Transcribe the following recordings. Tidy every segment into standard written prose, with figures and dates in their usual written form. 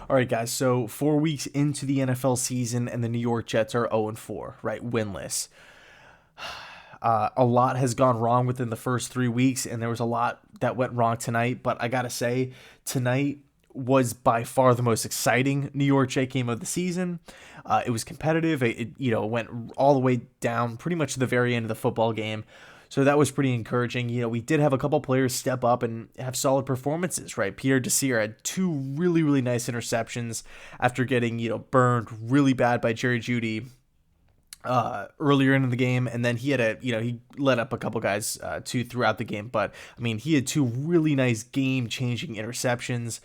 All right, guys. So 4 weeks into the NFL season, and the New York Jets are 0-4, right? Winless. A lot has gone wrong within the first 3 weeks, and there was a lot that went wrong tonight. But I gotta say, tonight was by far the most exciting New York Jet game of the season. It was competitive. It went all the way down pretty much to the very end of the football game. So that was pretty encouraging. We did have a couple players step up and have solid performances, right? Pierre Desir had two really, really nice interceptions after getting, burned really bad by Jerry Jeudy earlier in the game, and then he had he let up a couple guys too throughout the game. But I mean, he had two really nice game-changing interceptions.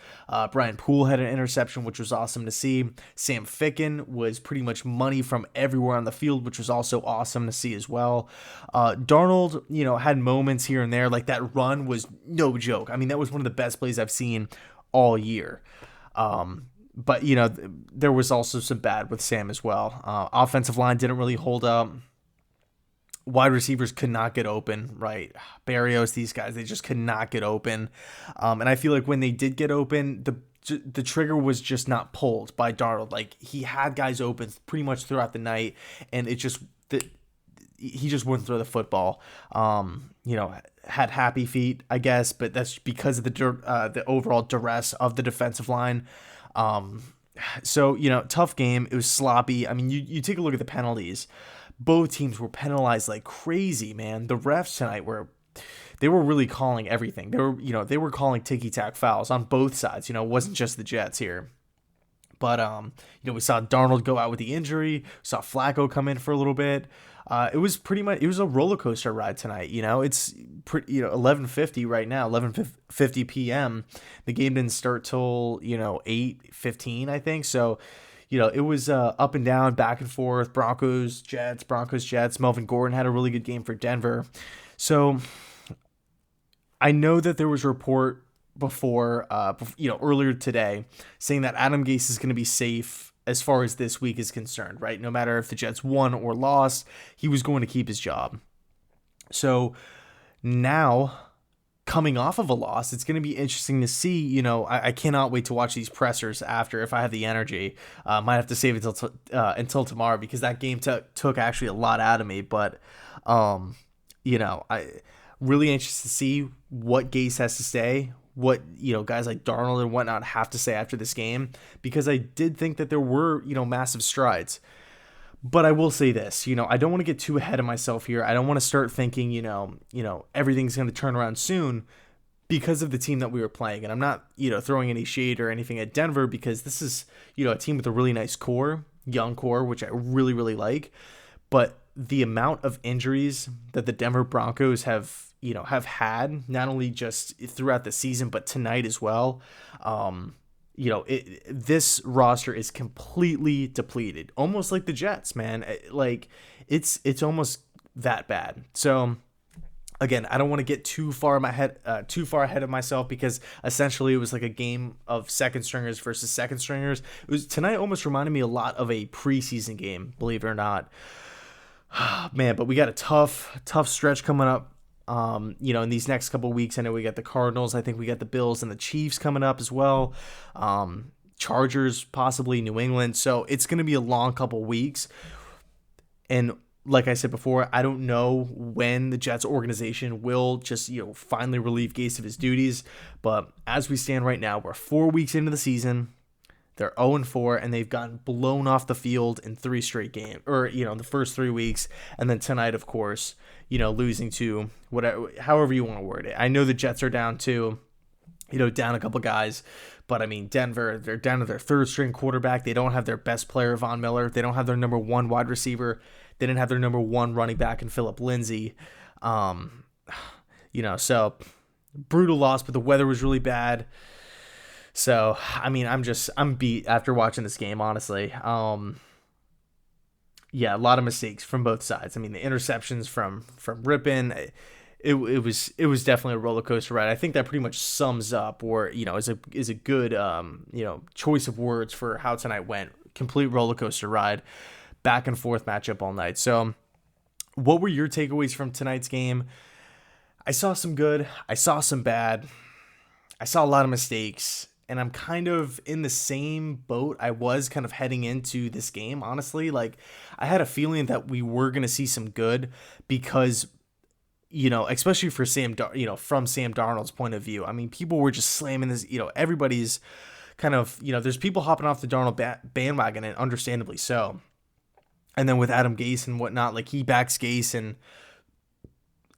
Brian Poole had an interception, which was awesome to see. Sam Ficken was pretty much money from everywhere on the field, which was also awesome to see as well. Darnold, had moments here and there, like that run was no joke. I mean, that was one of the best plays I've seen all year. But, there was also some bad with Sam as well. Offensive line didn't really hold up. Wide receivers could not get open, right? Barrios, these guys, they just could not get open. And I feel like when they did get open, the trigger was just not pulled by Darnold. Like, he had guys open pretty much throughout the night, and he just wouldn't throw the football. Had happy feet, I guess, but that's because of the overall duress of the defensive line. So, tough game. It was sloppy. I mean, you take a look at the penalties. Both teams were penalized like crazy, man. The refs tonight they were really calling everything. They were calling ticky-tack fouls on both sides. It wasn't just the Jets here. But, we saw Darnold go out with the injury. We saw Flacco come in for a little bit. It was a roller coaster ride tonight. It's 11:50 right now, 11:50 p.m. The game didn't start till 8:15, I think. So, it was up and down, back and forth. Broncos, Jets. Melvin Gordon had a really good game for Denver. So, I know that there was a report before, earlier today, saying that Adam Gase is going to be safe as far as this week is concerned, right? No matter if the Jets won or lost, he was going to keep his job. So now, coming off of a loss, it's going to be interesting to see. I cannot wait to watch these pressers after, if I have the energy. Might have to save it until tomorrow, because that game took actually a lot out of me. But I really anxious to see what Gase has to say, what guys like Darnold and whatnot have to say after this game, because I did think that there were massive strides. But I will say this, I don't want to get too ahead of myself here. I don't want to start thinking everything's going to turn around soon because of the team that we were playing. And I'm not throwing any shade or anything at Denver, because this is a team with a really nice core, young core, which I really, really like. But the amount of injuries that the Denver Broncos have had, not only just throughout the season, but tonight as well. This roster is completely depleted, almost like the Jets, man. Like, it's almost that bad. So again, I don't want to get too far ahead of myself, because essentially it was like a game of second stringers versus second stringers. Tonight almost reminded me a lot of a preseason game, believe it or not. Man, but we got a tough stretch coming up. In these next couple of weeks. I know we got the Cardinals. I think we got the Bills and the Chiefs coming up as well. Chargers, possibly New England. So it's going to be a long couple weeks. And like I said before, I don't know when the Jets organization will just, finally relieve Gase of his duties. But as we stand right now, we're 4 weeks into the season. They're 0-4, and they've gotten blown off the field in 3 straight games, or, the first 3 weeks. And then tonight, of course, losing to whatever, however you want to word it. I know the Jets are down too, down a couple guys. But, I mean, Denver, they're down to their third string quarterback. They don't have their best player, Von Miller. They don't have their number 1 wide receiver. They didn't have their number 1 running back in Phillip Lindsay. So brutal loss, but the weather was really bad. So, I mean, I'm beat after watching this game, honestly. Yeah, a lot of mistakes from both sides. I mean, the interceptions from Rippon, it was definitely a roller coaster ride. I think that pretty much sums up, or is a good choice of words for how tonight went. Complete roller coaster ride, back and forth matchup all night. So, what were your takeaways from tonight's game? I saw some good, I saw some bad, I saw a lot of mistakes. and I'm kind of in the same boat I was kind of heading into this game, honestly. Like, I had a feeling that we were going to see some good because, especially for from Sam Darnold's point of view. I mean, people were just slamming this, everybody's kind of, there's people hopping off the Darnold bandwagon, and understandably so. And then with Adam Gase and whatnot, like, he backs Gase, and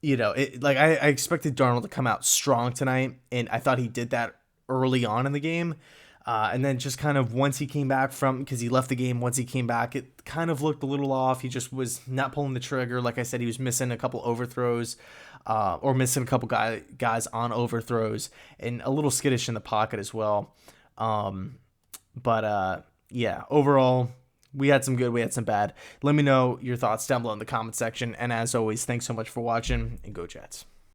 I expected Darnold to come out strong tonight, and I thought he did that early on in the game. And then just kind of once he came back because he left the game, once he came back, it kind of looked a little off. He just was not pulling the trigger. Like I said, he was missing a couple overthrows, or missing a couple guys on overthrows, and a little skittish in the pocket as well. Yeah, overall, we had some good, we had some bad. Let me know your thoughts down below in the comment section. And as always, thanks so much for watching, and go Jets.